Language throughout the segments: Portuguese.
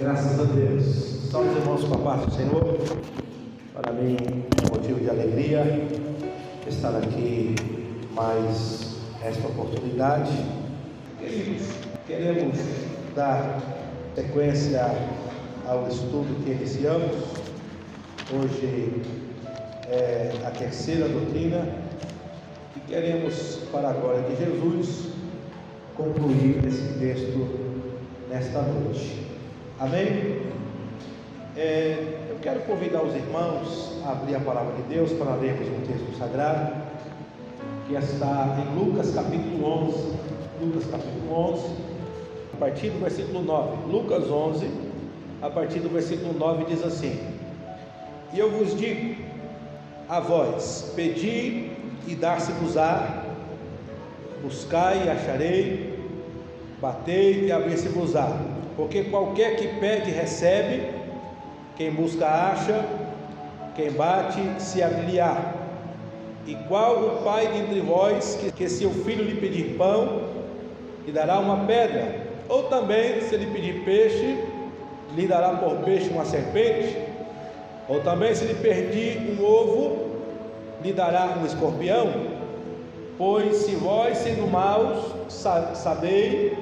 Graças a Deus. Salve os irmãos com a paz do Senhor. Para mim é um motivo de alegria estar aqui mais esta oportunidade. Queremos dar sequência ao estudo que iniciamos. Hoje é a terceira doutrina e queremos, para a glória de Jesus, concluir esse texto nesta noite. Amém? Eu quero convidar os irmãos a abrir a palavra de Deus para lermos um texto sagrado que está em Lucas capítulo 11. Lucas capítulo 11, a partir do versículo 9. Lucas 11, a partir do versículo 9, diz assim: E eu vos digo a vós, pedi e dar-se-vos-á, buscai e acharei, batei e abrir-se-vos-á. Porque qualquer que pede, recebe, quem busca, acha, quem bate, se abrir-lhe-á. E qual o pai dentre vós, que se o filho lhe pedir pão, lhe dará uma pedra? Ou também, se lhe pedir peixe, lhe dará por peixe uma serpente? Ou também, se lhe pedir um ovo, lhe dará um escorpião? Pois se vós, sendo maus, sabeis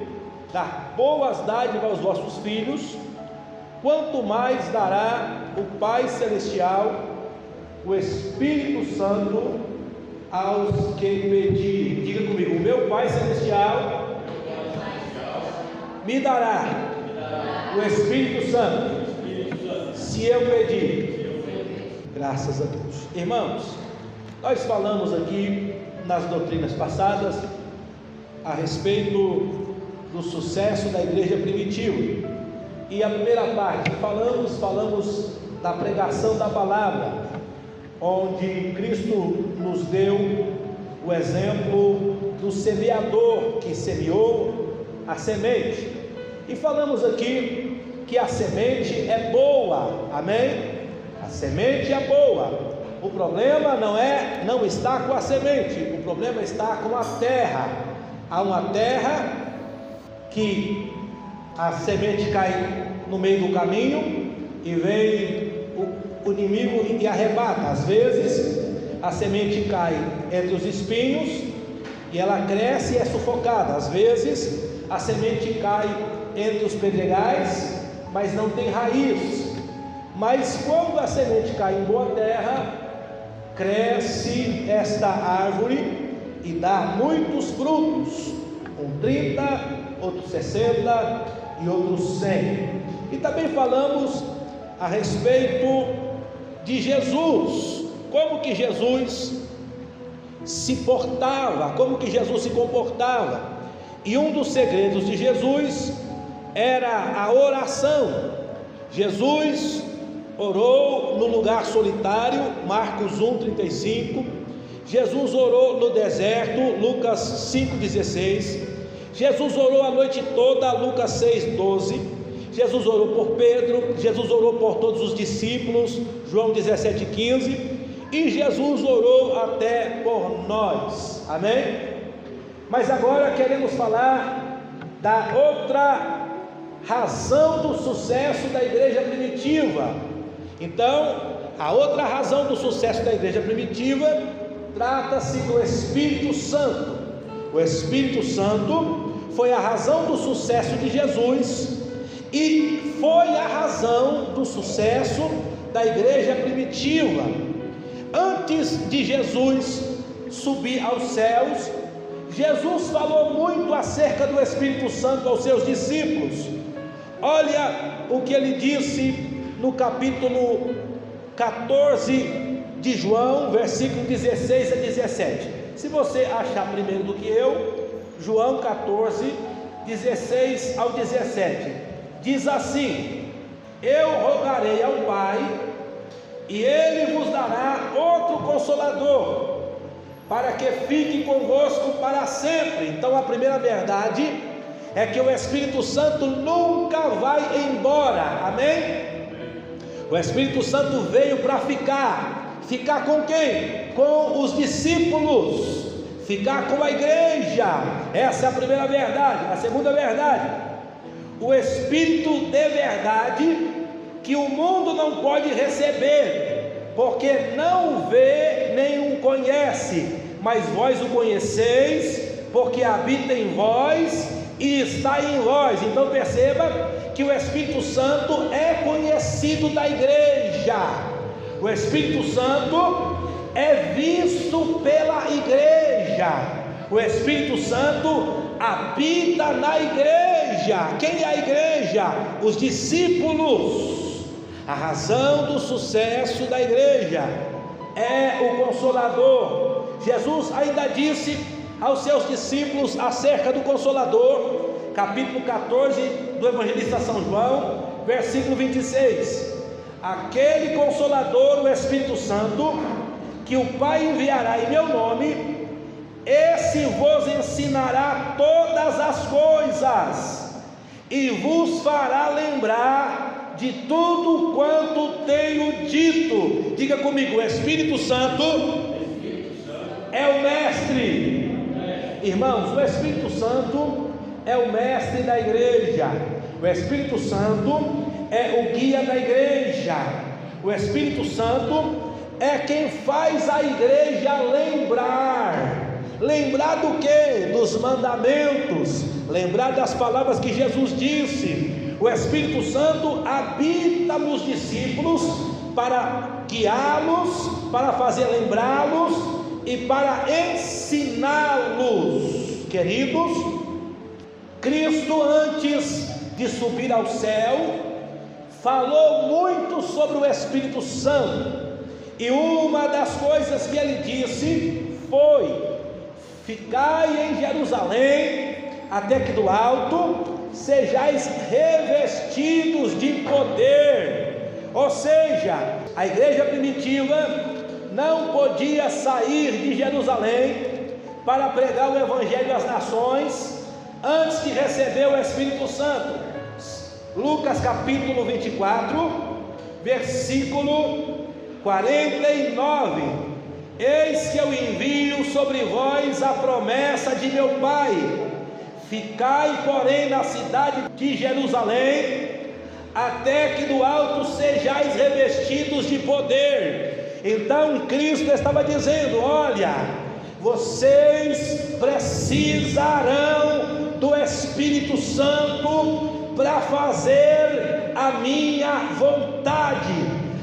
dar boas dádivas aos vossos filhos, quanto mais dará o Pai Celestial o Espírito Santo aos que pedirem. Diga comigo: o meu Pai Celestial me dará o Espírito Santo se eu pedir. Graças a Deus. Irmãos, nós falamos aqui nas doutrinas passadas a respeito do sucesso da igreja primitiva, e a primeira parte falamos da pregação da palavra, onde Cristo nos deu o exemplo do semeador que semeou a semente, e falamos aqui que a semente é boa, amém? A semente é boa. O problema não está com a semente, o problema está com a terra. Há uma terra que a semente cai no meio do caminho e vem o inimigo e arrebata. Às vezes a semente cai entre os espinhos e ela cresce e é sufocada. Às vezes a semente cai entre os pedregais, mas não tem raiz. Mas quando a semente cai em boa terra, cresce esta árvore e dá muitos frutos, 30, outros 60 e outros 100. E também falamos a respeito de Jesus, como que Jesus se portava, como que Jesus se comportava. E um dos segredos de Jesus era a oração. Jesus orou no lugar solitário, Marcos 1:35. Jesus orou no deserto, Lucas 5:16. Jesus orou a noite toda, Lucas 6:12. Jesus orou por Pedro, Jesus orou por todos os discípulos, João 17:15. E Jesus orou até por nós, amém? Mas agora queremos falar da outra razão do sucesso da igreja primitiva. Então, a outra razão do sucesso da igreja primitiva trata-se do Espírito Santo. O Espírito Santo foi a razão do sucesso de Jesus e foi a razão do sucesso da igreja primitiva. Antes de Jesus subir aos céus, Jesus falou muito acerca do Espírito Santo aos seus discípulos. Olha o que ele disse no capítulo 14 de João, versículo 16 a 17. Se você achar primeiro do que eu, João 14, 16 ao 17, diz assim: Eu rogarei ao Pai, e Ele vos dará outro Consolador, para que fique convosco para sempre. Então a primeira verdade é que o Espírito Santo nunca vai embora, amém? O Espírito Santo veio para ficar. Ficar com quem? Com os discípulos, ficar com a igreja. Essa é a primeira verdade. A segunda verdade: o Espírito de verdade, que o mundo não pode receber, porque não o vê nem o conhece, mas vós o conheceis, porque habita em vós e está em vós. Então perceba que o Espírito Santo é conhecido da igreja, o Espírito Santo é visto pela igreja, o Espírito Santo habita na igreja. Quem é a igreja? Os discípulos. A razão do sucesso da igreja é o Consolador. Jesus ainda disse aos seus discípulos acerca do Consolador, capítulo 14 do Evangelista São João, versículo 26: aquele Consolador, o Espírito Santo, que o Pai enviará em meu nome, esse vos ensinará todas as coisas e vos fará lembrar de tudo quanto tenho dito. Diga comigo: o Espírito Santo é o mestre. Irmãos, o Espírito Santo é o mestre da igreja, o Espírito Santo é o guia da igreja, o Espírito Santo é quem faz a igreja lembrar do que? Dos mandamentos, lembrar das palavras que Jesus disse. O Espírito Santo habita nos discípulos para guiá-los, para fazer lembrá-los e para ensiná-los. Queridos, Cristo, antes de subir ao céu, falou muito sobre o Espírito Santo, e uma das coisas que ele disse foi: ficai em Jerusalém, até que do alto sejais revestidos de poder. Ou seja, a igreja primitiva não podia sair de Jerusalém para pregar o Evangelho às nações antes de receber o Espírito Santo. Lucas capítulo 24, versículo 49: eis que eu envio sobre vós a promessa de meu Pai, ficai porém na cidade de Jerusalém, até que do alto sejais revestidos de poder. Então Cristo estava dizendo: olha, vocês precisarão do Espírito Santo para fazer a minha vontade.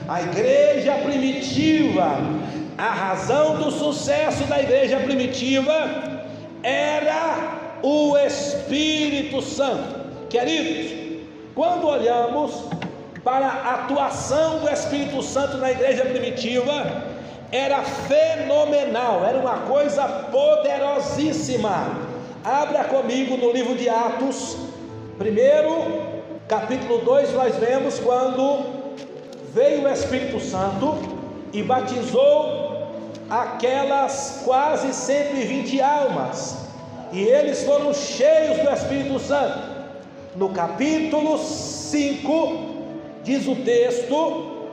A igreja primitiva, a razão do sucesso da igreja primitiva era o Espírito Santo. Queridos, quando olhamos para a atuação do Espírito Santo na igreja primitiva, era fenomenal, era uma coisa poderosíssima. Abra comigo no livro de Atos, primeiro capítulo 2, nós vemos quando veio o Espírito Santo e batizou aquelas quase 120 almas, e eles foram cheios do Espírito Santo. No capítulo 5 diz o texto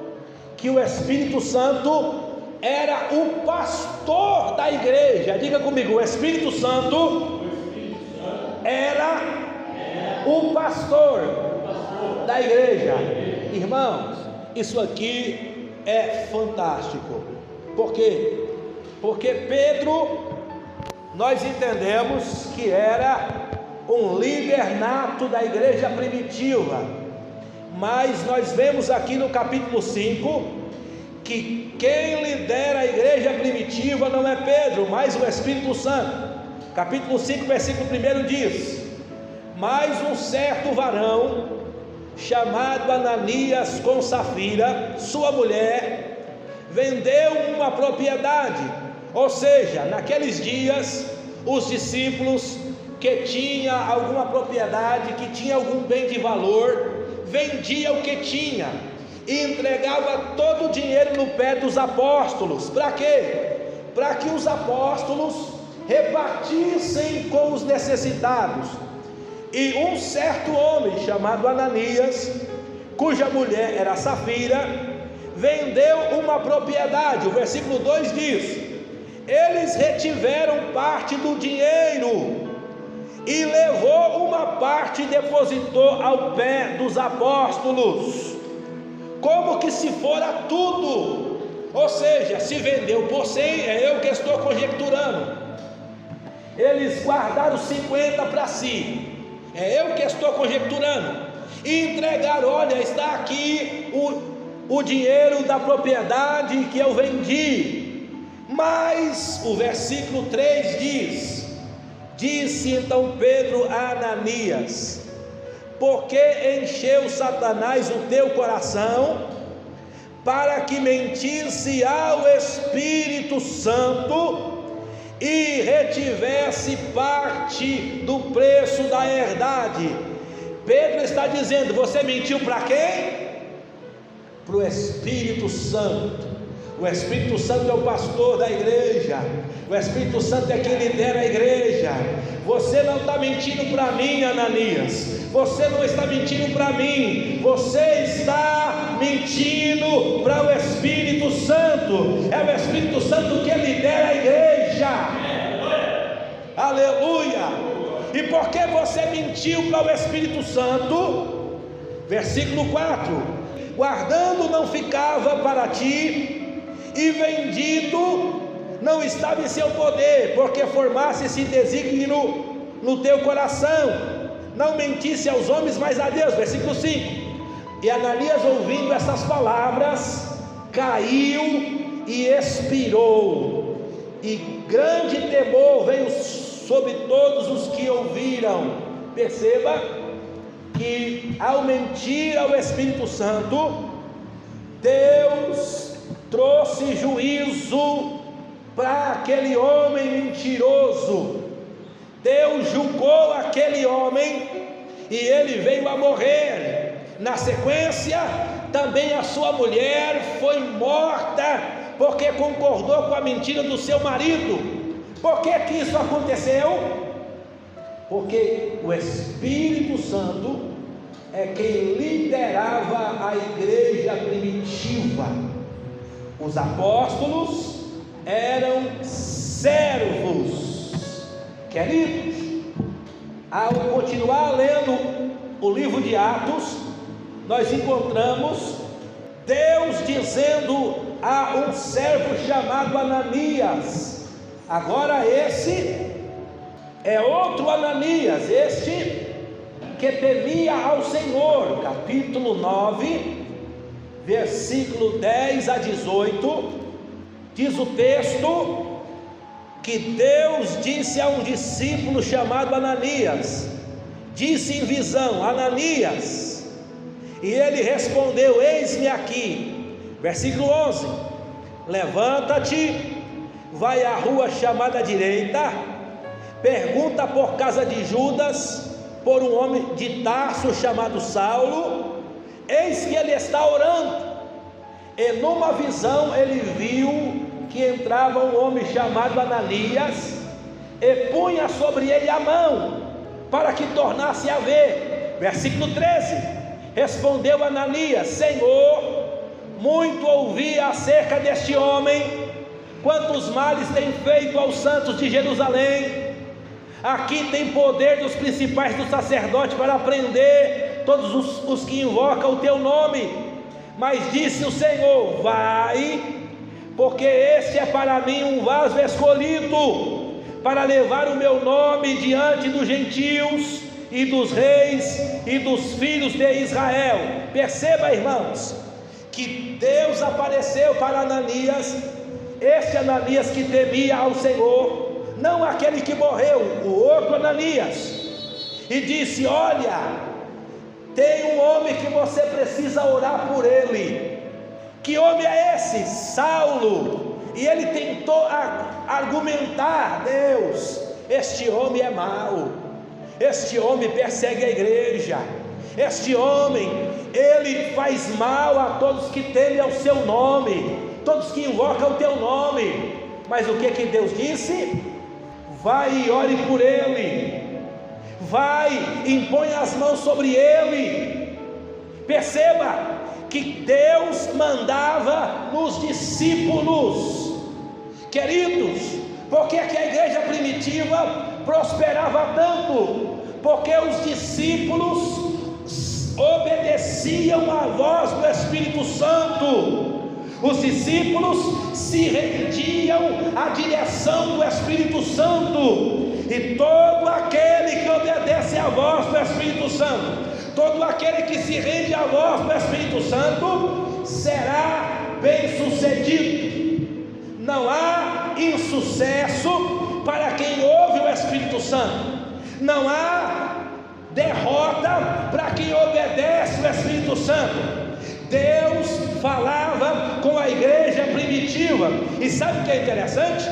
que o Espírito Santo era o pastor da igreja. Diga comigo: o Espírito Santo era o pastor da igreja. Irmãos, isso aqui é fantástico. Por quê? Porque Pedro, nós entendemos que era um líder nato da igreja primitiva, mas nós vemos aqui no capítulo 5 que quem lidera a igreja primitiva não é Pedro, mas o Espírito Santo. Capítulo 5, versículo 1 diz: mas um certo varão chamado Ananias com Safira, sua mulher, vendeu uma propriedade. Ou seja, naqueles dias, os discípulos que tinha alguma propriedade, que tinha algum bem de valor, vendia o que tinha e entregava todo o dinheiro no pé dos apóstolos. Para quê? Para que os apóstolos repartissem com os necessitados. E um certo homem chamado Ananias, cuja mulher era Safira, vendeu uma propriedade. O versículo 2 diz: eles retiveram parte do dinheiro e levou uma parte e depositou ao pé dos apóstolos, como que se fora tudo. Ou seja, se vendeu por 100, é eu que estou conjecturando. Eles guardaram 50 para si, é eu que estou conjecturando, e entregaram: olha, está aqui o dinheiro da propriedade que eu vendi. Mas o versículo 3 diz: disse então Pedro a Ananias: por que encheu Satanás o teu coração, para que mentisse ao Espírito Santo e retivesse parte do preço da herdade? Pedro está dizendo: você mentiu para quem? Para o Espírito Santo. O Espírito Santo é o pastor da igreja, o Espírito Santo é quem lidera a igreja. Você não está mentindo para mim, Ananias, você não está mentindo para mim, você está mentindo para o Espírito Santo. É o Espírito Santo que lidera a igreja. Aleluia! E por que você mentiu para o Espírito Santo? Versículo 4: guardando não ficava para ti, e vendido não estava em seu poder, porque formasse esse desígnio no teu coração, não mentisse aos homens, mas a Deus. Versículo 5: e Ananias, ouvindo essas palavras, caiu e expirou, e grande temor veio sobre todos os que ouviram. Perceba que ao mentir ao Espírito Santo, Deus trouxe juízo para aquele homem mentiroso. Deus julgou aquele homem e ele veio a morrer. Na sequência, também a sua mulher foi morta, porque concordou com a mentira do seu marido. Por que que isso aconteceu? Porque o Espírito Santo é quem liderava a igreja primitiva. Os apóstolos eram servos. Queridos, ao continuar lendo o livro de Atos, nós encontramos Deus dizendo a um servo chamado Ananias. Agora esse é outro Ananias, este que temia ao Senhor. Capítulo 9, versículo 10 a 18, diz o texto que Deus disse a um discípulo chamado Ananias, disse em visão: Ananias, e ele respondeu: eis-me aqui. Versículo 11: levanta-te, vai à rua chamada direita, pergunta por casa de Judas, por um homem de Tarso chamado Saulo. Eis que ele está orando, e numa visão ele viu que entrava um homem chamado Ananias, e punha sobre ele a mão, para que tornasse a ver. Versículo 13: respondeu Ananias: Senhor, muito ouvi acerca deste homem, quantos males tem feito aos santos de Jerusalém. Aqui tem poder dos principais dos sacerdotes para prender todos os que invocam o teu nome. Mas disse o Senhor: vai, porque este é para mim um vaso escolhido, para levar o meu nome diante dos gentios e dos reis e dos filhos de Israel. Perceba, irmãos, que Deus apareceu para Ananias, este Ananias que temia ao Senhor, não aquele que morreu, o outro Ananias, e disse: olha, tem um homem que você precisa orar por ele. Que homem é esse? Saulo. E ele tentou argumentar: Deus, este homem é mau, este homem persegue a igreja, este homem, ele faz mal a todos que temem ao seu nome, todos que invocam o teu nome. Mas o que Deus disse? Vai e ore por ele, vai, impõe as mãos sobre ele. Perceba que Deus mandava nos discípulos, queridos. Porque que a igreja primitiva prosperava tanto? Porque os discípulos obedeciam à voz do Espírito Santo. Os discípulos se rendiam à direção do Espírito Santo. E todo aquele que obedece à voz do Espírito Santo, todo aquele que se rende à voz do Espírito Santo, será bem sucedido. Não há insucesso para quem ouve o Espírito Santo. Não há derrota para quem obedece o Espírito Santo. Deus falava com a igreja primitiva. E sabe o que é interessante?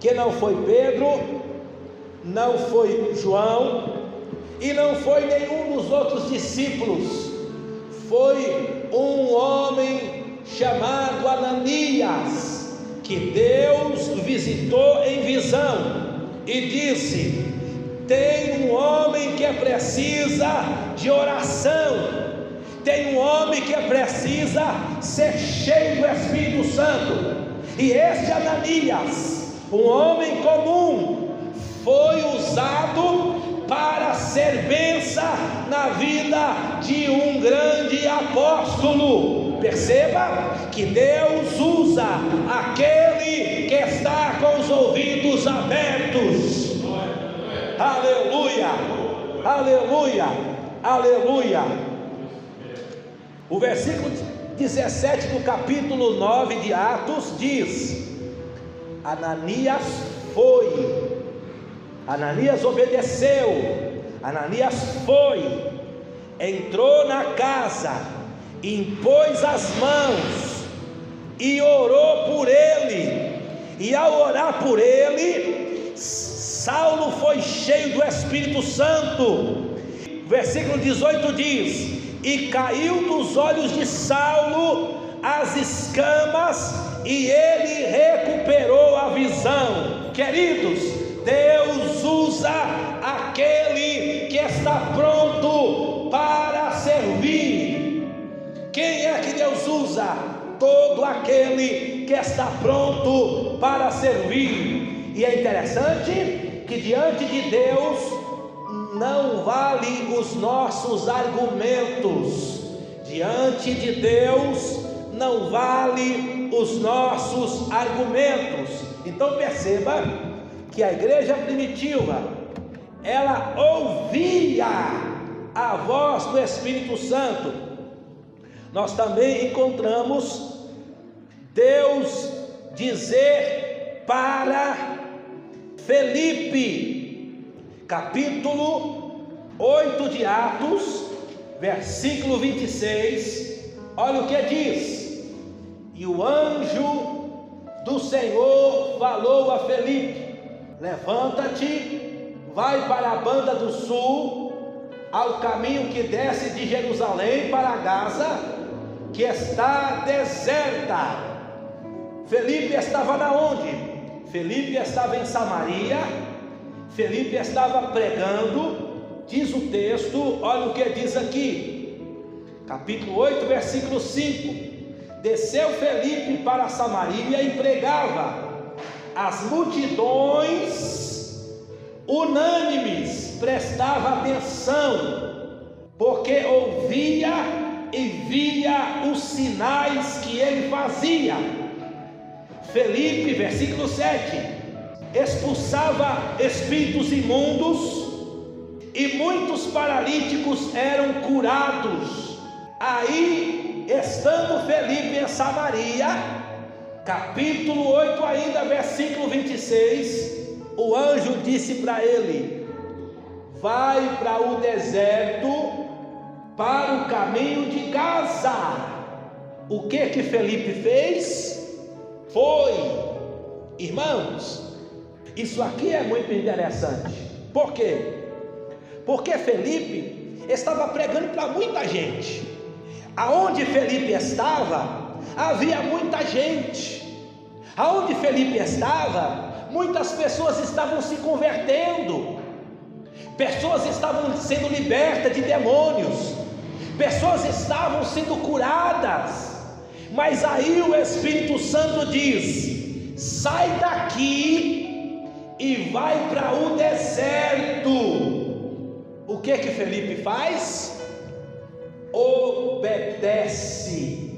Que não foi Pedro, não foi João e não foi nenhum dos outros discípulos. Foi um homem chamado Ananias, que Deus visitou em visão e disse: tem um homem que precisa de oração, tem um homem que precisa ser cheio do Espírito Santo. E este Ananias, um homem comum, foi usado para ser bênção na vida de um grande apóstolo. Perceba que Deus usa aquele que está com os ouvidos abertos. Aleluia, aleluia, aleluia. O versículo 17 do capítulo 9 de Atos diz: Ananias foi, Ananias obedeceu, Ananias foi, entrou na casa, impôs as mãos e orou por ele. E ao orar por ele, Saulo foi cheio do Espírito Santo. Versículo 18 diz: e caiu dos olhos de Saulo as escamas, e ele recuperou a visão. Queridos, Deus usa aquele que está pronto para servir. Quem é que Deus usa? Todo aquele que está pronto para servir. E é interessante que diante de Deus não vale os nossos argumentos. Diante de Deus não vale os nossos argumentos. Então perceba que a igreja primitiva, ela ouvia a voz do Espírito Santo. Nós também encontramos Deus dizer para Felipe, capítulo 8 de Atos, versículo 26, olha o que diz: e o anjo do Senhor falou a Felipe: levanta-te, vai para a banda do sul, ao caminho que desce de Jerusalém para Gaza, que está deserta. Felipe estava na onde? Felipe estava em Samaria. Felipe estava pregando. Diz o texto, olha o que diz aqui, capítulo 8, versículo 5: desceu Felipe para Samaria e pregava. As multidões unânimes prestavam atenção, porque ouvia e via os sinais que ele fazia. Felipe, versículo 7, expulsava espíritos imundos, e muitos paralíticos eram curados. Aí, estando Felipe em Samaria, capítulo 8 ainda, versículo 26, o anjo disse para ele: vai para o deserto, para o caminho de Gaza. O que Felipe fez? Foi, irmãos, isso aqui é muito interessante. Por quê? Porque Felipe estava pregando para muita gente. Aonde Felipe estava, havia muita gente. Aonde Felipe estava, muitas pessoas estavam se convertendo, pessoas estavam sendo libertas de demônios, pessoas estavam sendo curadas. Mas aí o Espírito Santo diz: sai daqui e vai para o deserto. O que Felipe faz? Obedece.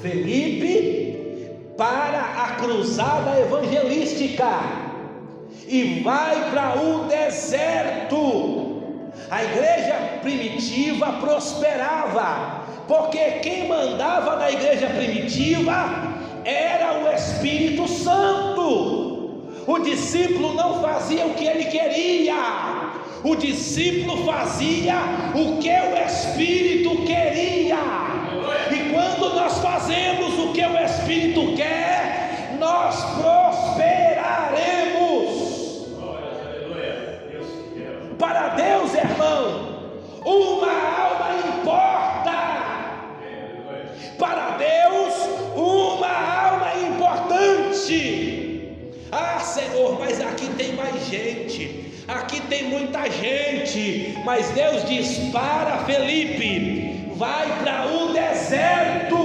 Felipe para a cruzada evangelística e vai para o deserto. A igreja primitiva prosperava, porque quem mandava na igreja primitiva era o Espírito Santo. O discípulo não fazia o que ele queria, o discípulo fazia o que o Espírito queria. E quando nós fazemos o que o Espírito quer, nós prosperaremos. Para Deus, irmão, uma alma importa. Para Deus, uma alma importante. Ah, Senhor, mas aqui tem mais gente, aqui tem muita gente. Mas Deus diz para Felipe: vai para o deserto.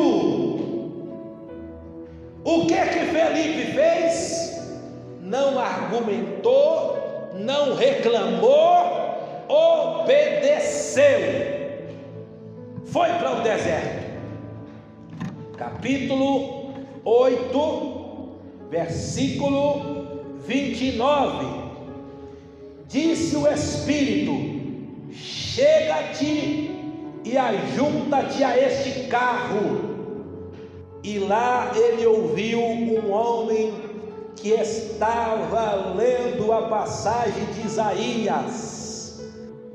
O que Felipe fez? Não argumentou, não reclamou, obedeceu. Foi para o deserto. Capítulo 8, versículo 29. Disse o Espírito: chega-te e ajunta-te a este carro. E lá ele ouviu um homem que estava lendo a passagem de Isaías.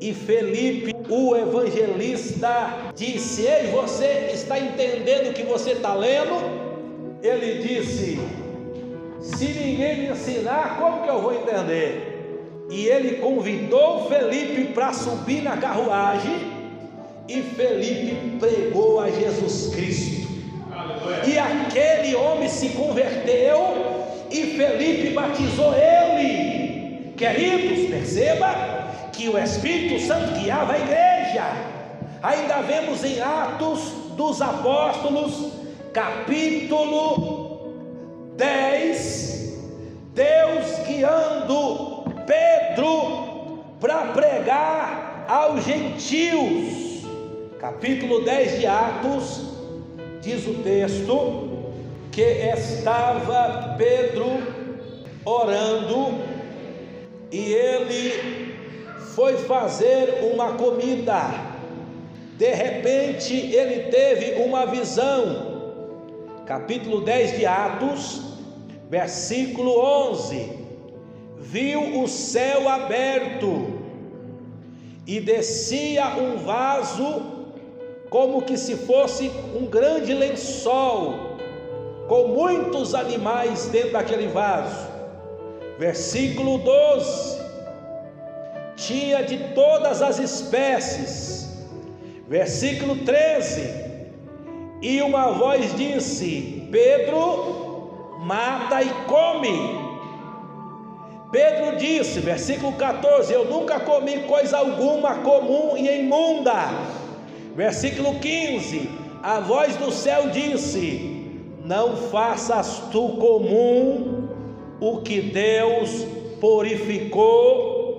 E Felipe, o evangelista, disse: ei, você está entendendo o que você está lendo? Ele disse: se ninguém me ensinar, como que eu vou entender? E ele convidou Felipe para subir na carruagem, e Felipe pregou a Jesus Cristo. E aquele homem se converteu e Felipe batizou ele. Queridos, perceba que o Espírito Santo guiava a igreja. Ainda vemos em Atos dos Apóstolos, capítulo 10, Deus guiando Pedro para pregar aos gentios. Capítulo 10 de Atos, diz o texto que estava Pedro orando e ele foi fazer uma comida. De repente ele teve uma visão. Capítulo 10 de Atos, versículo 11: viu o céu aberto e descia um vaso como que se fosse um grande lençol, com muitos animais dentro daquele vaso. Versículo 12: tinha de todas as espécies. Versículo 13: e uma voz disse: Pedro, mata e come. Pedro disse, versículo 14: eu nunca comi coisa alguma comum e imunda. Versículo 15: a voz do céu disse: não faças tu comum o que Deus purificou.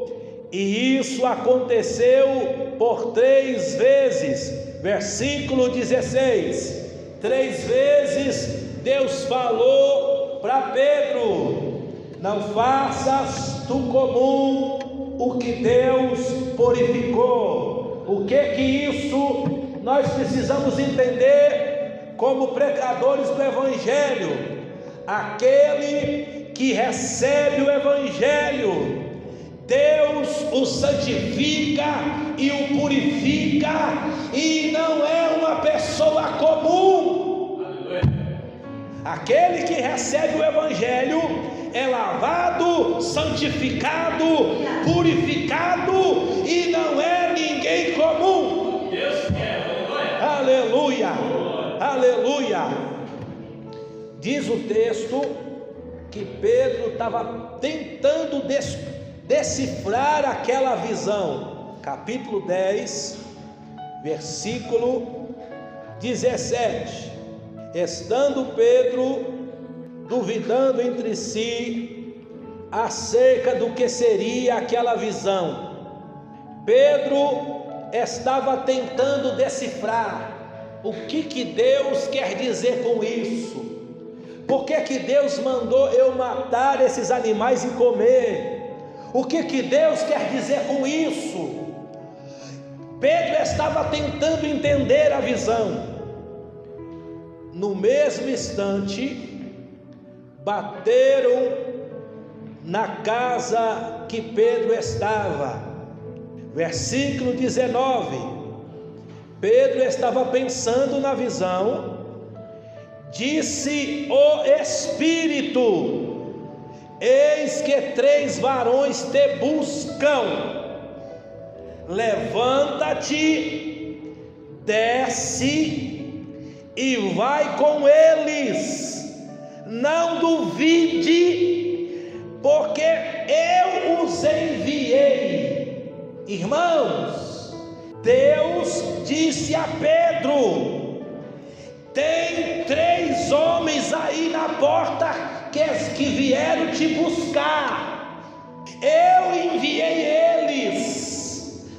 E isso aconteceu por 3 vezes. Versículo 16: 3 vezes Deus falou para Pedro: não faças tu comum o que Deus purificou. O que isso nós precisamos entender como pregadores do Evangelho? Aquele que recebe o Evangelho, Deus o santifica e o purifica, e não é uma pessoa comum. Aquele que recebe o Evangelho é lavado, santificado, purificado, e não é ninguém comum. Aleluia, aleluia. Diz o texto que Pedro estava tentando decifrar aquela visão. Capítulo 10, versículo 17: estando Pedro duvidando entre si, acerca do que seria aquela visão. Pedro estava tentando decifrar o que Deus quer dizer com isso. Por que Deus mandou eu matar esses animais e comer? O que Deus quer dizer com isso? Pedro estava tentando entender a visão. No mesmo instante, bateram na casa que Pedro estava. Versículo 19. Pedro estava pensando na visão. Disse o Espírito: eis que 3 varões te buscam. Levanta-te, desce e vai com eles. Não duvide, porque eu os enviei. Irmãos, Deus disse a Pedro: tem 3 homens aí na porta que vieram te buscar. Eu enviei eles.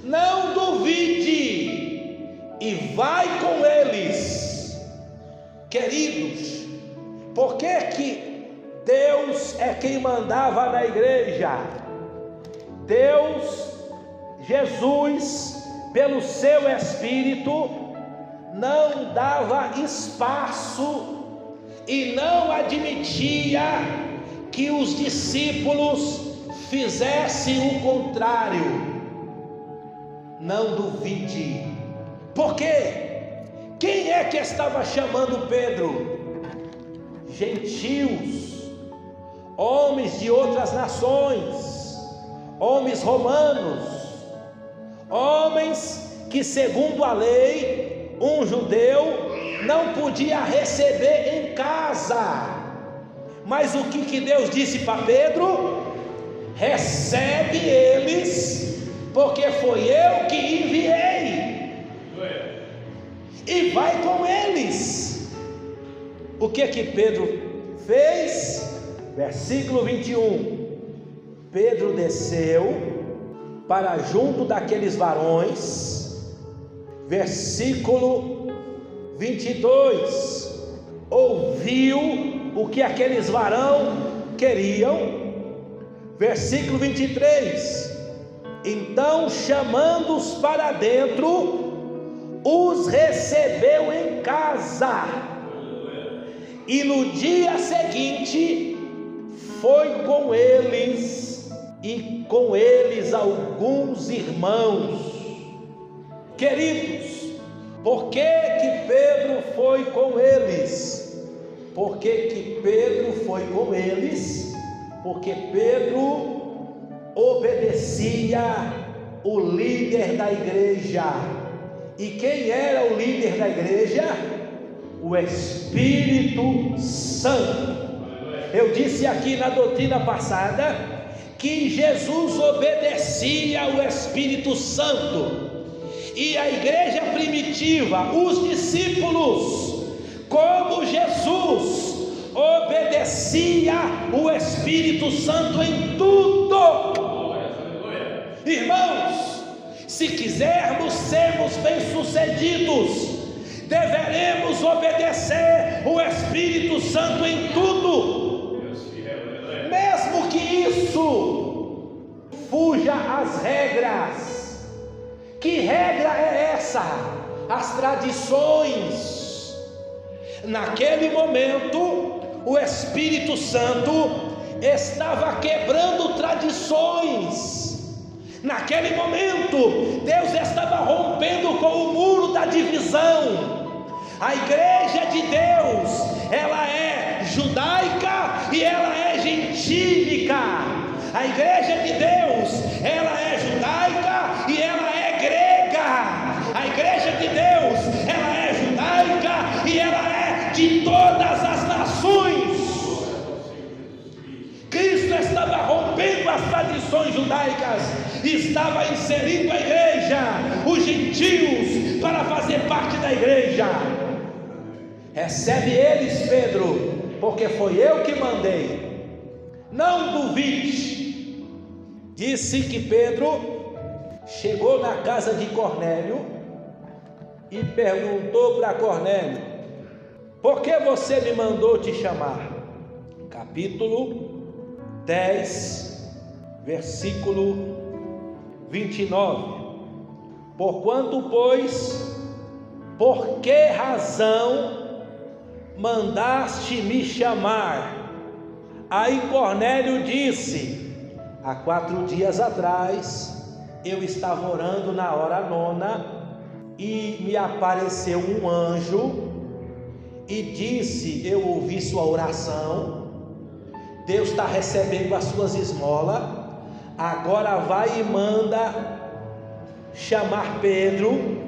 Não duvide e vai com eles. Queridos, por que Deus é quem mandava na igreja? Deus, Jesus, pelo seu Espírito, não dava espaço e não admitia que os discípulos fizessem o contrário. Não duvide. Por quê? Quem é que estava chamando Pedro? Gentios, homens de outras nações, homens romanos, homens que, segundo a lei, um judeu não podia receber em casa. Mas o que Deus disse para Pedro? Recebe eles, porque foi eu que enviei, e vai com eles. O que Pedro fez? Versículo 21. Pedro desceu para junto daqueles varões. Versículo 22. Ouviu o que aqueles varões queriam. Versículo 23. Então, chamando-os para dentro, os recebeu em casa. E no dia seguinte foi com eles, e com eles alguns irmãos. Queridos, por que Pedro foi com eles? Por que Pedro foi com eles? Porque Pedro obedecia o líder da igreja. E quem era o líder da igreja? O Espírito Santo. Eu disse aqui na doutrina passada que Jesus obedecia ao Espírito Santo, e a igreja primitiva, os discípulos, como Jesus, obedecia o Espírito Santo em tudo. Irmãos, se quisermos sermos bem-sucedidos, deveremos obedecer o Espírito Santo em tudo, mesmo que isso fuja às regras. Que regra é essa? As tradições. Naquele momento, o Espírito Santo estava quebrando tradições. Naquele momento, Deus estava rompendo com o muro da divisão. A igreja de Deus, ela é judaica e ela é gentílica. A igreja de Deus, ela é judaica e ela é grega. A igreja de Deus, ela é judaica e ela é de todas as nações. Cristo estava rompendo as tradições judaicas, estava inserindo a igreja, os gentios, para fazer parte da igreja. Recebe eles, Pedro, porque foi eu que mandei. Não duvide. Disse que Pedro chegou na casa de Cornélio e perguntou para Cornélio: por que você me mandou te chamar? Capítulo 10, versículo 29. Porquanto, pois, por que razão mandaste me chamar? Aí Cornélio disse: há 4 dias atrás eu estava orando na hora 9 e me apareceu um anjo e disse: eu ouvi sua oração, Deus está recebendo as suas esmolas, agora vai e manda chamar Pedro,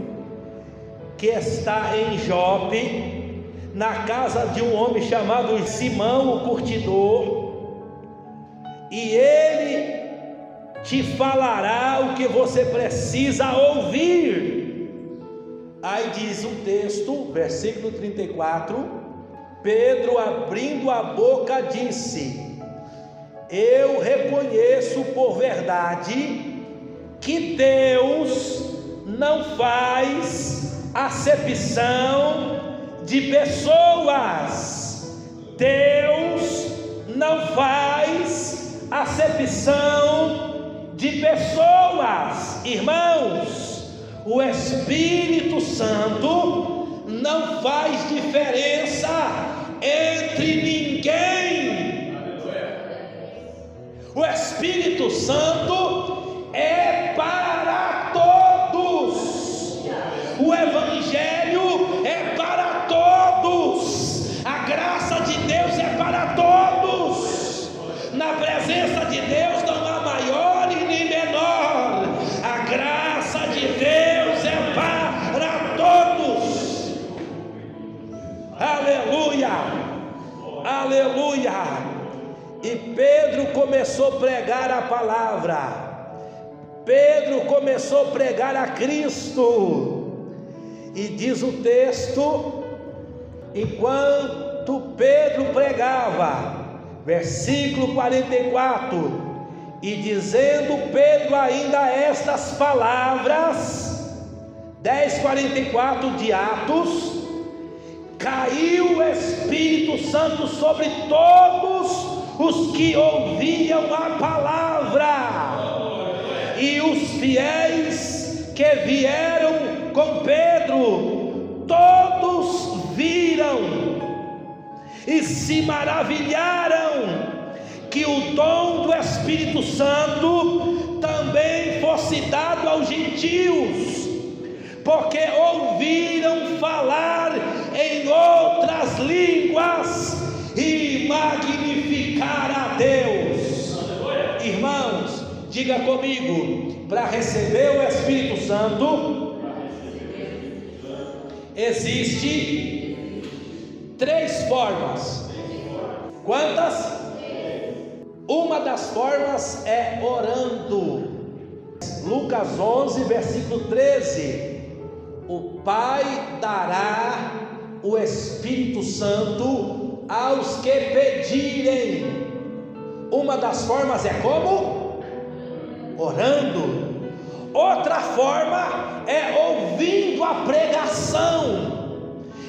que está em Jope, na casa de um homem chamado Simão, o curtidor, e ele te falará o que você precisa ouvir. Aí diz o texto, versículo 34: Pedro, abrindo a boca, disse: eu reconheço por verdade que Deus não faz acepção de pessoas. Deus não faz acepção de pessoas. Irmãos, o Espírito Santo não faz diferença entre ninguém. O Espírito Santo é para todos. O Evangelho é para todos. A graça de Deus é para todos. Na presença de Deus não há maior e nem menor. A graça de Deus é para todos. Aleluia, aleluia. E Pedro começou a pregar a palavra. Pedro começou a pregar a Cristo. E diz o texto: enquanto Pedro pregava, versículo 44, e dizendo Pedro ainda estas palavras, 10:44 de Atos, caiu o Espírito Santo sobre todos os que ouviam a palavra. E os fiéis que vieram com Pedro, todos viram e se maravilharam que o dom do Espírito Santo também fosse dado aos gentios, porque ouviram falar em outras línguas e magnificar a Deus. Irmãos, diga comigo: para receber o Espírito Santo existe 3 formas. Quantas? Uma das formas é orando. Lucas 11, versículo 13: o Pai dará o Espírito Santo aos que pedirem. Uma das formas é como? Orando. Outra forma é ouvindo a pregação.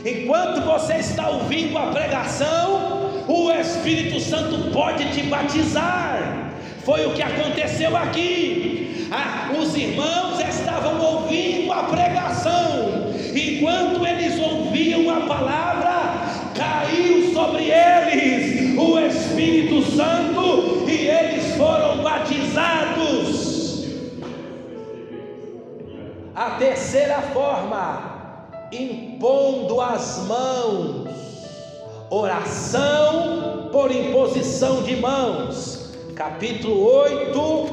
Enquanto você está ouvindo a pregação, o Espírito Santo pode te batizar. Foi o que aconteceu aqui. Os irmãos estavam ouvindo a pregação. Enquanto eles ouviam a palavra, caiu sobre eles o Espírito Santo e eles foram batizados. A terceira forma, impondo as mãos. Oração por imposição de mãos. Capítulo 8,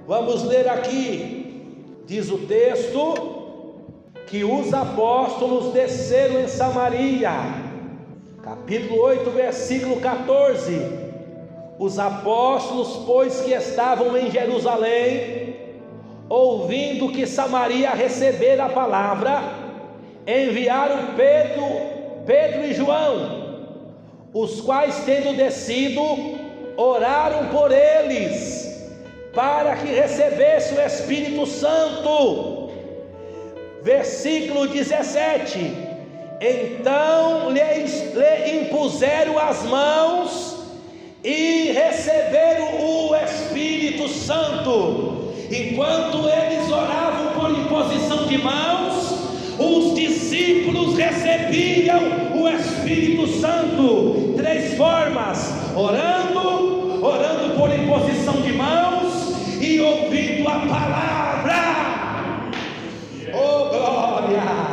vamos ler aqui. Diz o texto que os apóstolos desceram em Samaria. Capítulo 8, versículo 14. Os apóstolos, pois, que estavam em Jerusalém, ouvindo que Samaria recebera a palavra, enviaram Pedro e João, os quais, tendo descido, oraram por eles, para que recebesse o Espírito Santo. Versículo 17: então lhe impuseram as mãos e receberam o Espírito Santo. Enquanto eles oravam por imposição de mãos, os discípulos recebiam o Espírito Santo. 3 formas: orando por imposição de mãos e ouvindo a palavra. Oh glória!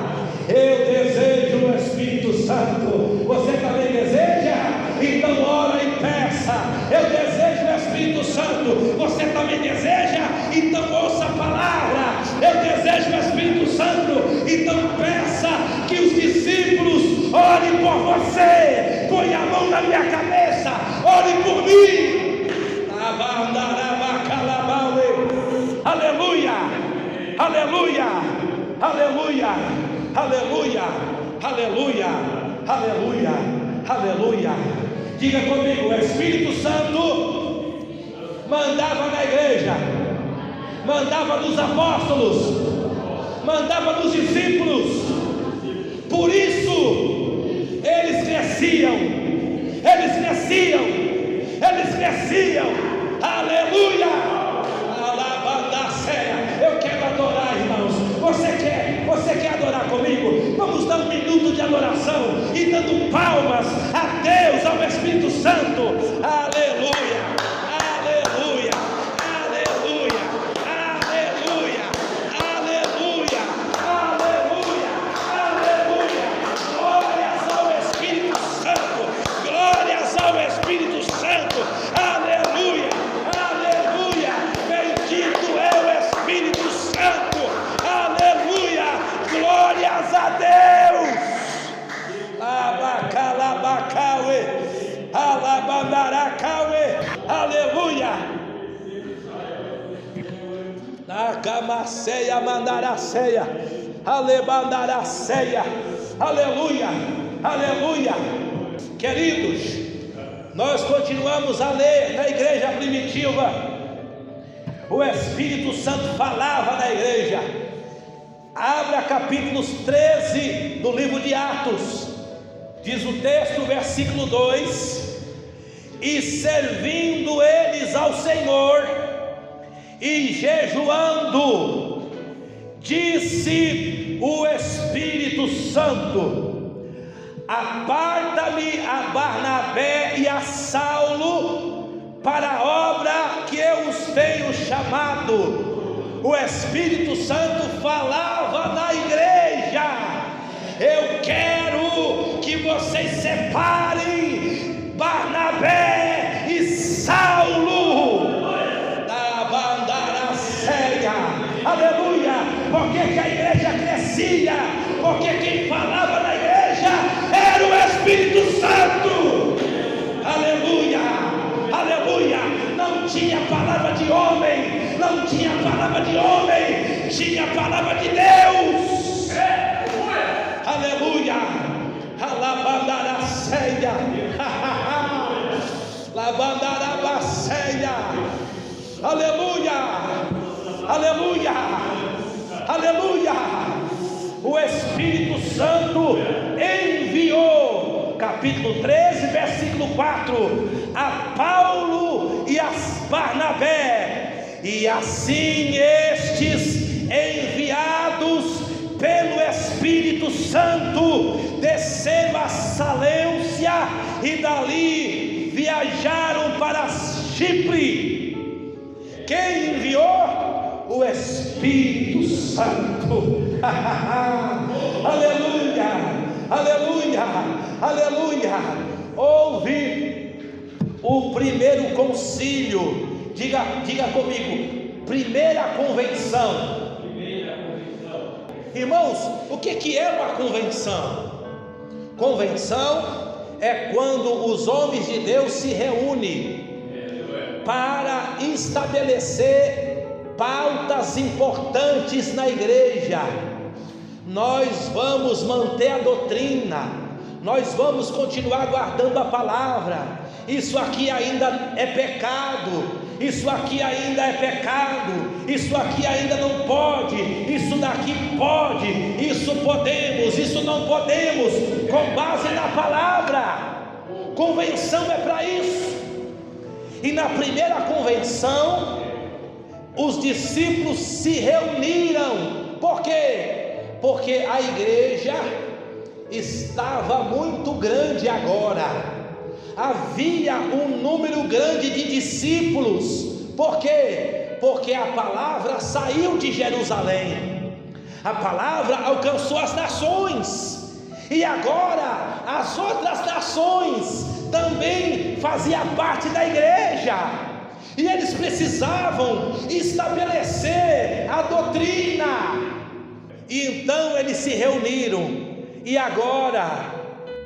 Eu desejo o Espírito Santo. Você também deseja? Então ora e peça. Eu desejo o Espírito Santo. Você também deseja? Então ouça a palavra. Eu desejo o Espírito Santo. Então peça que os discípulos orem por você. Põe a mão na minha cabeça. Ore por mim. Aleluia. Aleluia. Aleluia. Aleluia, aleluia, aleluia, aleluia. Diga comigo: o Espírito Santo mandava na igreja, mandava nos apóstolos, mandava nos discípulos. Por isso eles cresciam, eles cresciam, eles cresciam. Aleluia. Eu quero adorar, irmãos. Você quer adorar comigo? Vamos dar um minuto de adoração e dando palmas a Deus, ao Espírito Santo. Aleluia, aleluia, aleluia, aleluia, aleluia, aleluia, aleluia. Glórias ao Espírito Santo, glórias ao Espírito Santo. Aleluia, aleluia. Bendito é o Espírito Santo. Aleluia, glórias a Deus. Abacalabacaue, alabandaracaue, aleluia. Nakamaceia, mandaraceia, alebandaraceia, aleluia, aleluia. Queridos, nós continuamos a ler na igreja primitiva. O Espírito Santo falava na igreja. Abra capítulos 13 do livro de Atos. Diz o texto, versículo 2: e servindo eles ao Senhor e jejuando, disse o Espírito Santo: aparta-me a Barnabé e a Saulo para a obra que eu os tenho chamado. O Espírito Santo falava na igreja: eu quero que vocês separem Barnabé e Saulo da bandaraceia. Aleluia. Porque que a igreja crescia? Porque quem falava na igreja era o Espírito Santo. Aleluia, aleluia. Não tinha palavra de homem, não tinha palavra de homem, tinha a palavra de Deus. Aleluia, alabandaraceia, labandarabaceia, aleluia, aleluia, aleluia. O Espírito Santo enviou, capítulo 13, versículo 4, a Paulo e a Barnabé, e assim estes, enviados pelo Espírito Santo, desceram a Salência e dali viajaram para Chipre. Quem enviou? O Espírito Santo. Aleluia, aleluia, aleluia. Houve o primeiro concílio. Diga comigo: primeira convenção. Irmãos, o que é uma convenção? Convenção é quando os homens de Deus se reúnem para estabelecer pautas importantes na igreja. Nós vamos manter a doutrina, nós vamos continuar guardando a palavra, isso aqui ainda é pecado, isso aqui ainda é pecado, isso aqui ainda não pode, isso daqui pode, isso podemos, isso não podemos, com base na palavra. Convenção é para isso. E na primeira convenção, os discípulos se reuniram. Por quê? Porque a igreja estava muito grande agora. Havia um número grande de discípulos. Por quê? Porque a palavra saiu de Jerusalém, a palavra alcançou as nações, e agora as outras nações também faziam parte da igreja, e eles precisavam estabelecer a doutrina. E então eles se reuniram. E agora,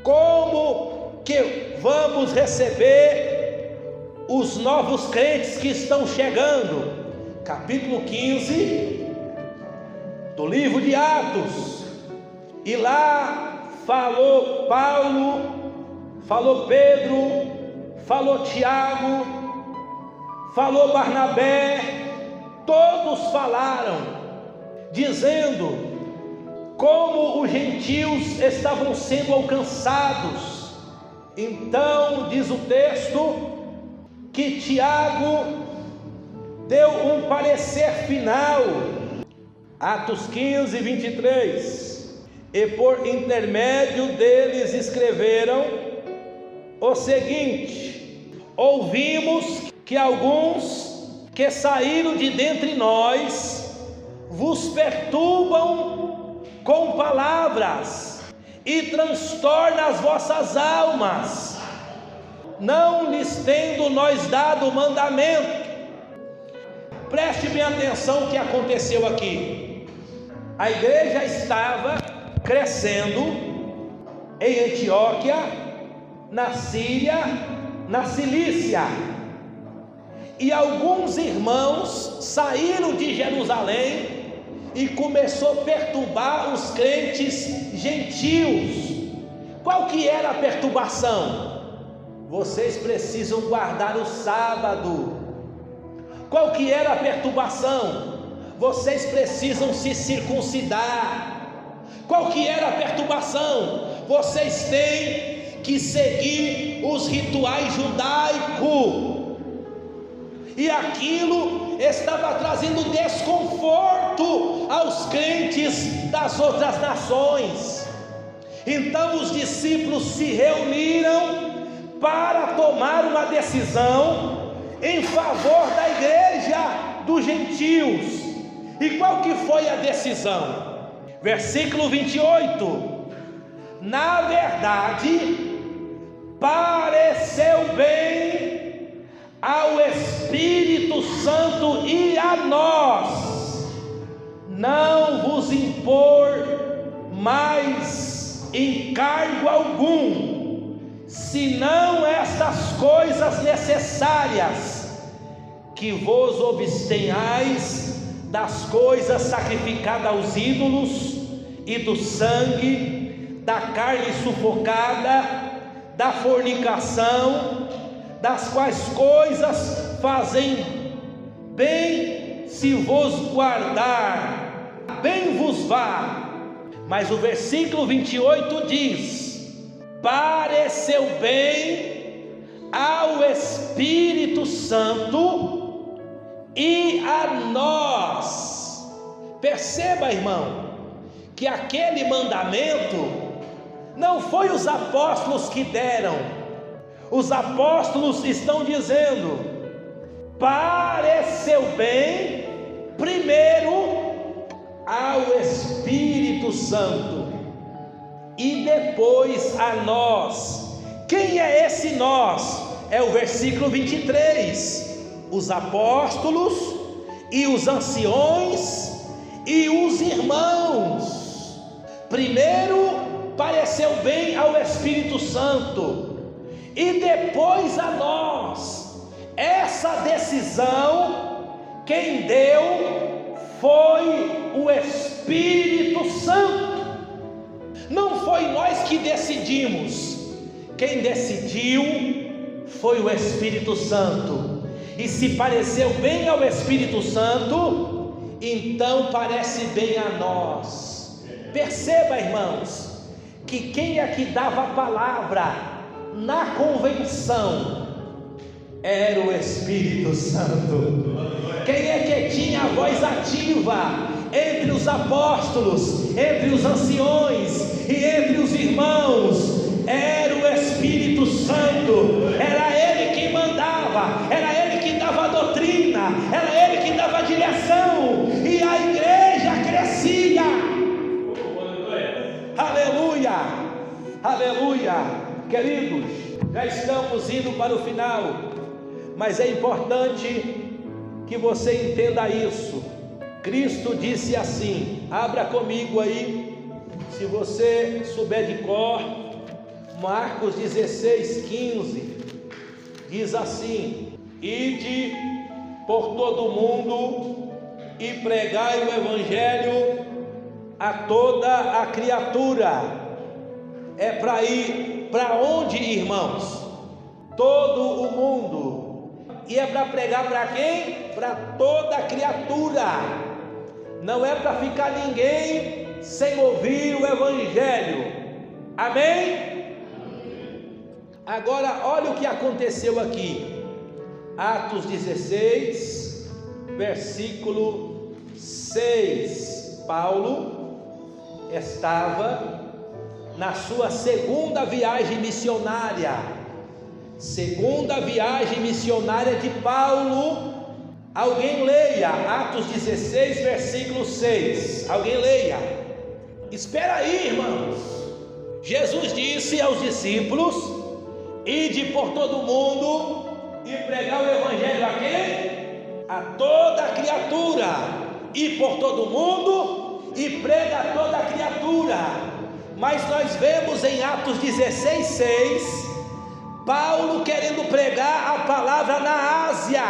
como que vamos receber os novos crentes que estão chegando? Capítulo 15 do livro de Atos. E lá falou Paulo, falou Pedro, falou Tiago, falou Barnabé, todos falaram, dizendo como os gentios estavam sendo alcançados. Então diz o texto que Tiago deu um parecer final. Atos 15, 23. E por intermédio deles escreveram o seguinte: ouvimos que alguns que saíram de dentre nós vos perturbam com palavras e transtorna as vossas almas, não lhes tendo nós dado mandamento. Preste bem atenção o que aconteceu aqui. A igreja estava crescendo em Antioquia, na Síria, na Cilícia, e alguns irmãos saíram de Jerusalém e começou a perturbar os crentes gentios. Qual que era a perturbação? Vocês precisam guardar o sábado. Qual que era a perturbação? Vocês precisam se circuncidar. Qual que era a perturbação? Vocês têm que seguir os rituais judaicos. E aquilo estava trazendo desconforto aos crentes das outras nações. Então os discípulos se reuniram para tomar uma decisão em favor da igreja dos gentios. E qual que foi a decisão? Versículo 28. Na verdade, pareceu bem ao Espírito Santo e a nós não vos impor mais encargo algum, senão estas coisas necessárias, que vos abstenhais das coisas sacrificadas aos ídolos, e do sangue, da carne sufocada, da fornicação, das quais coisas fazem bem se vos guardar, bem vos vá. Mas o versículo 28 diz: pareceu bem ao Espírito Santo e a nós. Perceba, irmão, que aquele mandamento não foi os apóstolos que deram. Os apóstolos estão dizendo: pareceu bem primeiro ao Espírito Santo e depois a nós. Quem é esse nós? É o versículo 23. Os apóstolos e os anciões e os irmãos. Primeiro pareceu bem ao Espírito Santo e depois a nós. Essa decisão quem deu foi o Espírito Santo. Não foi nós que decidimos. Quem decidiu foi o Espírito Santo. E se pareceu bem ao Espírito Santo, então parece bem a nós. Perceba, irmãos, que quem é que dava a palavra na convenção era o Espírito Santo. Quem é que tinha a voz ativa entre os apóstolos, entre os anciões e entre os irmãos? Era o Espírito Santo. Era ele que mandava, era ele que dava a doutrina, era ele que dava a direção, e a igreja crescia. Aleluia, aleluia. Queridos, já estamos indo para o final, mas é importante que você entenda isso. Cristo disse assim, abra comigo aí, se você souber de cor, Marcos 16:15, diz assim: ide por todo o mundo e pregai o evangelho a toda a criatura. É para ir para onde, irmãos? Todo o mundo. E é para pregar para quem? Para toda a criatura. Não é para ficar ninguém sem ouvir o evangelho. Amém? Agora olha o que aconteceu aqui. Atos 16, versículo 6. Paulo estava na sua segunda viagem missionária. Segunda viagem missionária de Paulo. Alguém leia Atos 16, versículo 6. Alguém leia. Espera aí, irmãos. Jesus disse aos discípulos: ide por todo o mundo e pregar o evangelho a quem? A toda a criatura. Ir por todo o mundo e prega a toda a criatura. Mas nós vemos em Atos 16, 6, Paulo querendo pregar a palavra na Ásia.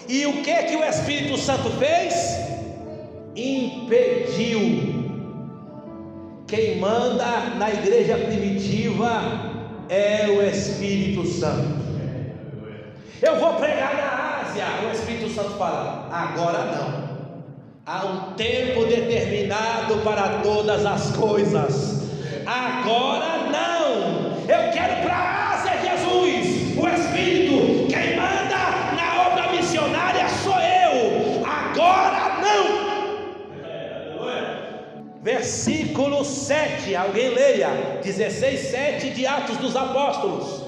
E o que o Espírito Santo fez? Impediu. Quem manda na igreja primitiva é o Espírito Santo. Eu vou pregar na Ásia. O Espírito Santo fala: agora não. Há um tempo determinado para todas as coisas. Agora não. Eu quero para a Ásia, Jesus. O Espírito, quem manda na obra missionária sou eu. Agora não. Versículo 7, alguém leia 16, 7 de Atos dos Apóstolos.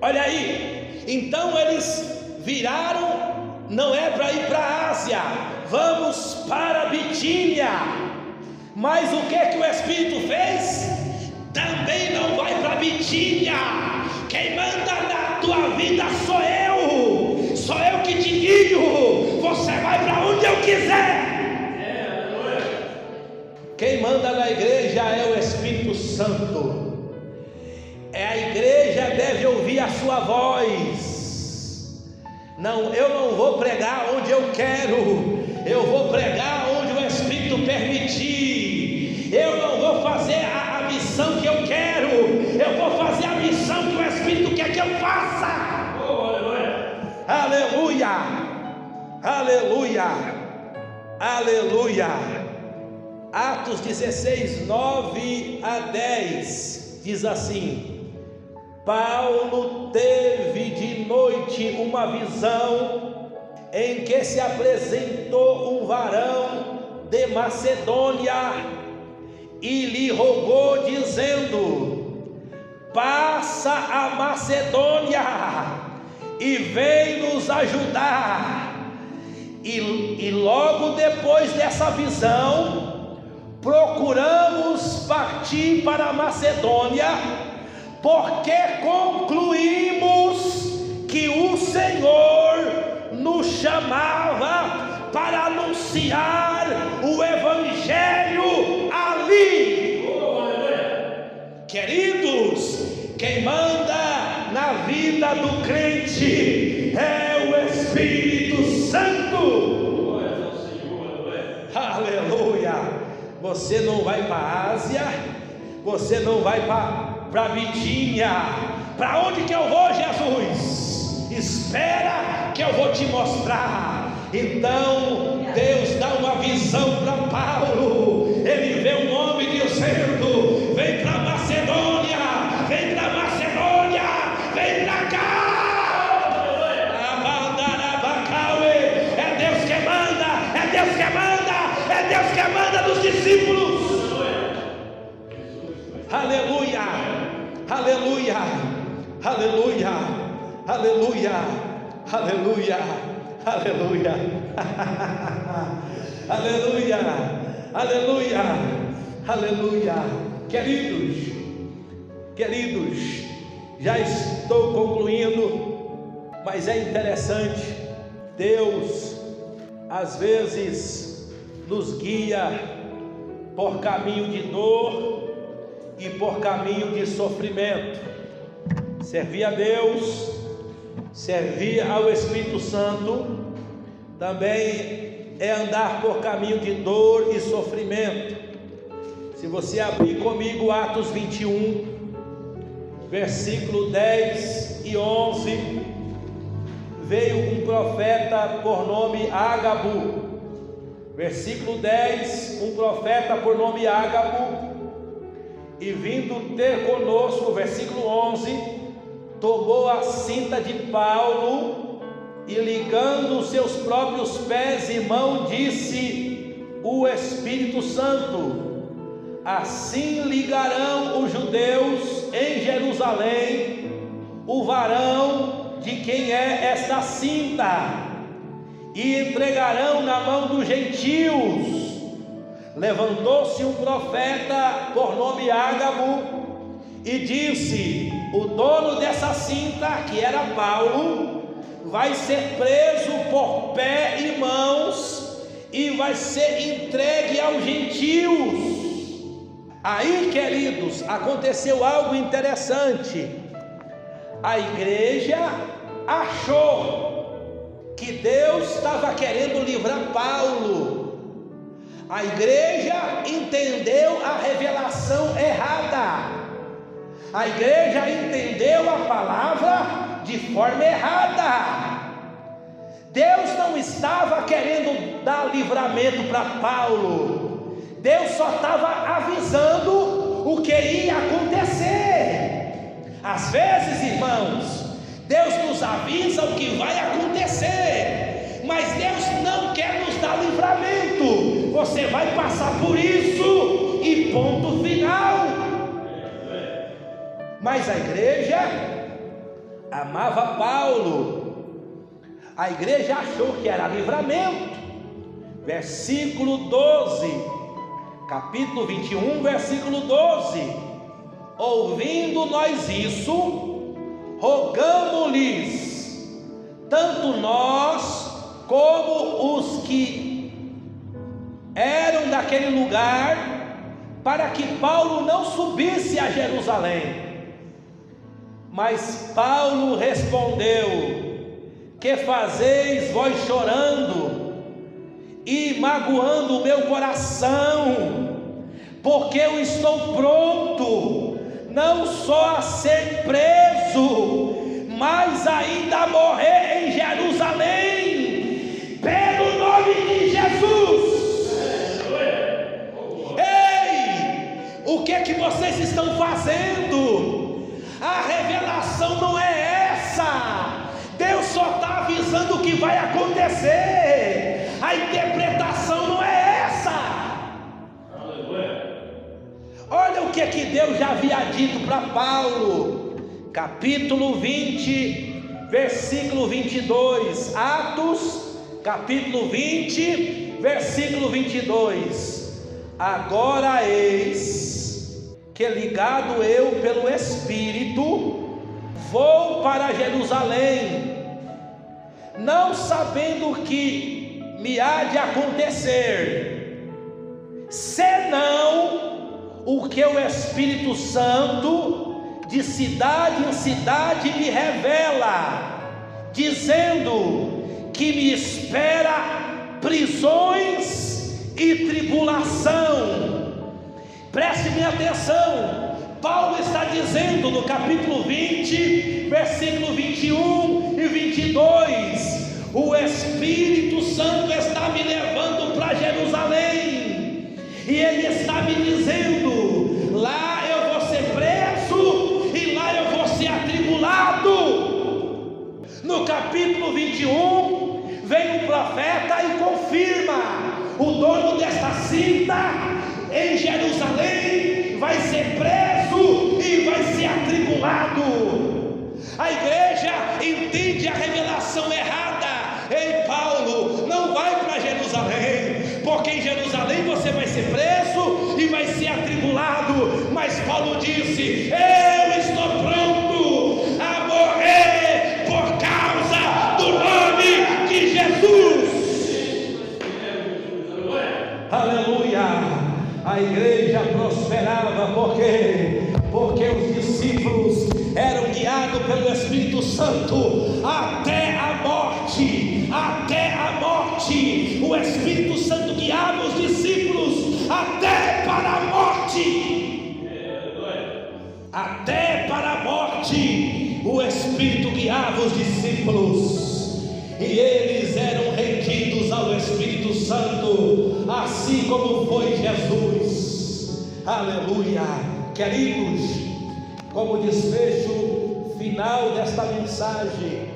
Olha aí. Então eles viraram. Não é para ir para a Ásia, vamos para a Bitínia. Mas o que o Espírito fez? Também não vai para a Bitínia. Quem manda na tua vida sou eu que te guio. Você vai para onde eu quiser. Quem manda na igreja é o Espírito Santo. A igreja deve ouvir a sua voz. Não, eu não vou pregar onde eu quero, eu vou pregar onde o Espírito permitir. Eu não vou fazer a missão que eu quero, eu vou fazer a missão que o Espírito quer que eu faça. Aleluia, aleluia, aleluia. Atos 16, 9 a 10 diz assim: Paulo teve de noite uma visão em que se apresentou um varão de Macedônia e lhe rogou dizendo: passa a Macedônia e vem nos ajudar. E logo depois dessa visão procuramos partir para a Macedônia, porque concluímos que o Senhor nos chamava para anunciar o Evangelho ali. Queridos, quem manda na vida do crente é o Espírito Santo. Aleluia. Você não vai para a Ásia, você não vai para Bitínia. Para onde que eu vou, Jesus? Espera que eu vou te mostrar. Então Deus dá uma visão para Paulo. Ele vê um homem dizendo: vem para Macedônia, vem para Macedônia, vem para cá. É Deus que manda, é Deus que manda, é Deus que manda dos discípulos. Aleluia, aleluia, aleluia, aleluia, aleluia, aleluia, aleluia, aleluia, aleluia. Queridos, já estou concluindo, mas é interessante. Deus às vezes nos guia por caminho de dor e por caminho de sofrimento. Servir a Deus, servir ao Espírito Santo, também é andar por caminho de dor e sofrimento. Se você abrir comigo Atos 21, versículo 10 e 11, veio um profeta por nome Ágabo. Versículo 10, um profeta por nome Ágabo, e vindo ter conosco, versículo 11, tomou a cinta de Paulo e ligando os seus próprios pés e mãos, disse o Espírito Santo: assim ligarão os judeus em Jerusalém o varão de quem é esta cinta, e entregarão na mão dos gentios. Levantou-se um profeta por nome Ágabo e disse: o dono dessa cinta, que era Paulo, vai ser preso por pé e mãos e vai ser entregue aos gentios. Aí, queridos, aconteceu algo interessante. A igreja achou que Deus estava querendo livrar Paulo. A igreja entendeu a revelação errada. A igreja entendeu a palavra de forma errada. Deus não estava querendo dar livramento para Paulo. Deus só estava avisando o que ia acontecer. Às vezes, irmãos, Deus nos avisa o que vai acontecer, mas Deus não quer nos dar livramento. Você vai passar por isso e ponto final. Mas a igreja amava Paulo. A igreja achou que era livramento. Versículo 12, capítulo 21, versículo 12: ouvindo nós isso, rogamo-lhes, tanto nós como os que eram daquele lugar, para que Paulo não subisse a Jerusalém. Mas Paulo respondeu: que fazeis vós chorando e magoando o meu coração? Porque eu estou pronto, não só a ser preso, mas ainda a morrer em Jerusalém, pelo nome de Jesus. Ei, o que é que vocês estão fazendo? A revelação não é essa. Deus só está avisando o que vai acontecer. A interpretação não é essa. Olha o que Deus já havia dito para Paulo. Capítulo 20, versículo 22. Atos, capítulo 20, versículo 22. Agora eis que, ligado eu pelo Espírito, vou para Jerusalém, não sabendo o que me há de acontecer, senão o que o Espírito Santo de cidade em cidade me revela, dizendo que me espera prisões e tribulação. Preste minha atenção. Paulo está dizendo no capítulo 20, versículo 21 e 22: o Espírito Santo está me levando para Jerusalém, e ele está me dizendo: lá eu vou ser preso, e lá eu vou ser atribulado. No capítulo 21, vem um profeta e confirma: o dono desta cinta em Jerusalém vai ser preso e vai ser atribulado. A igreja entende a revelação errada. Ei, Paulo, não vai para Jerusalém, porque em Jerusalém você vai ser preso e vai ser atribulado. Mas Paulo disse: eu estou pronto a morrer por causa do nome de Jesus. Aleluia. A igreja prosperava porque os discípulos eram guiados pelo Espírito Santo até a morte. Até a morte o Espírito Santo guiava os discípulos até para a morte. Até para a morte o Espírito guiava os discípulos, e eles eram rendidos ao Espírito Santo, assim como foi Jesus. Aleluia. Queridos, como desfecho final desta mensagem,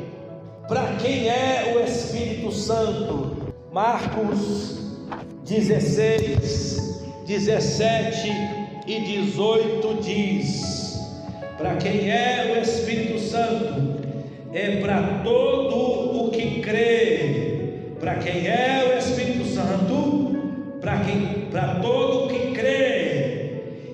para quem é o Espírito Santo? Marcos 16, 17 e 18 diz: para quem é o Espírito Santo? É para todo o que crê. Para quem é o Espírito Santo? Para todo o que crê.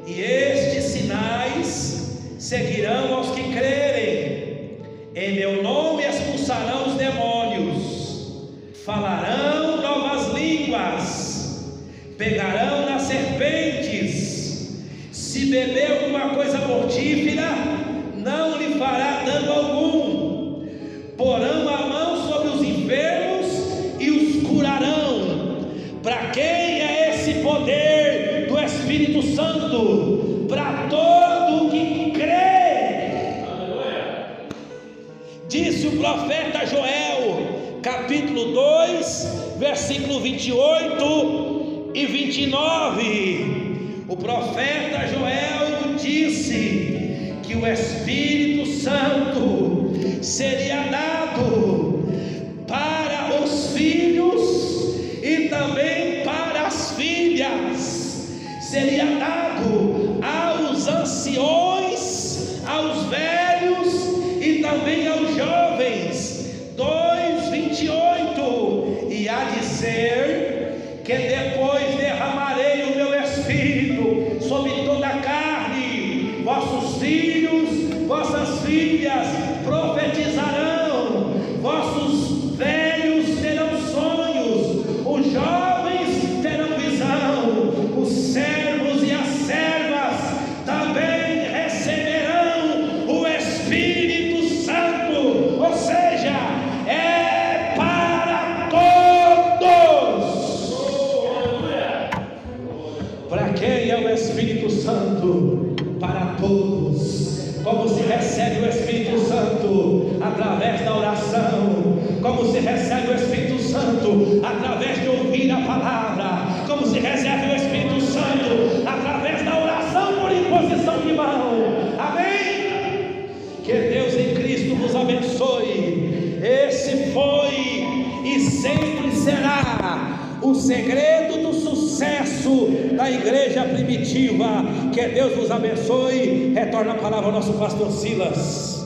E estes sinais seguirão aos que crerem: em meu nome expulsarão os demônios, falarão novas línguas, pegarão nas serpentes, se beber alguma coisa mortífera, não lhe fará dano algum, porão a mão sobre os enfermos e os curarão. Para quem é esse poder do Espírito Santo? Para todo que crê. Disse o profeta Joel, capítulo 2, versículo 28 e 29. O profeta Joel disse que o Espírito Santo seria dado para os filhos e também para as filhas, seria dado aos anciões, aos velhos e também aos jovens. 2:28. E há de ser que depois derramarei o meu Espírito sobre toda a carne, vossos filhos, vossas filhas profetizarão, vossos velhos terão sonhos, os jovens terão visão, os servos e as servas também receberão o Espírito Santo. Ou seja, é para todos. Para quem é o Espírito Santo? Para todos. Como se recebe o Espírito Santo? Através da oração. Como se recebe o Espírito Santo? Através de ouvir a palavra. Como se recebe o Espírito Santo? Através da oração por imposição de mão. Amém? Que Deus em Cristo nos abençoe. Esse foi e sempre será o segredo do sucesso da igreja primitiva. Que Deus nos abençoe. Retorna a palavra ao nosso pastor Silas.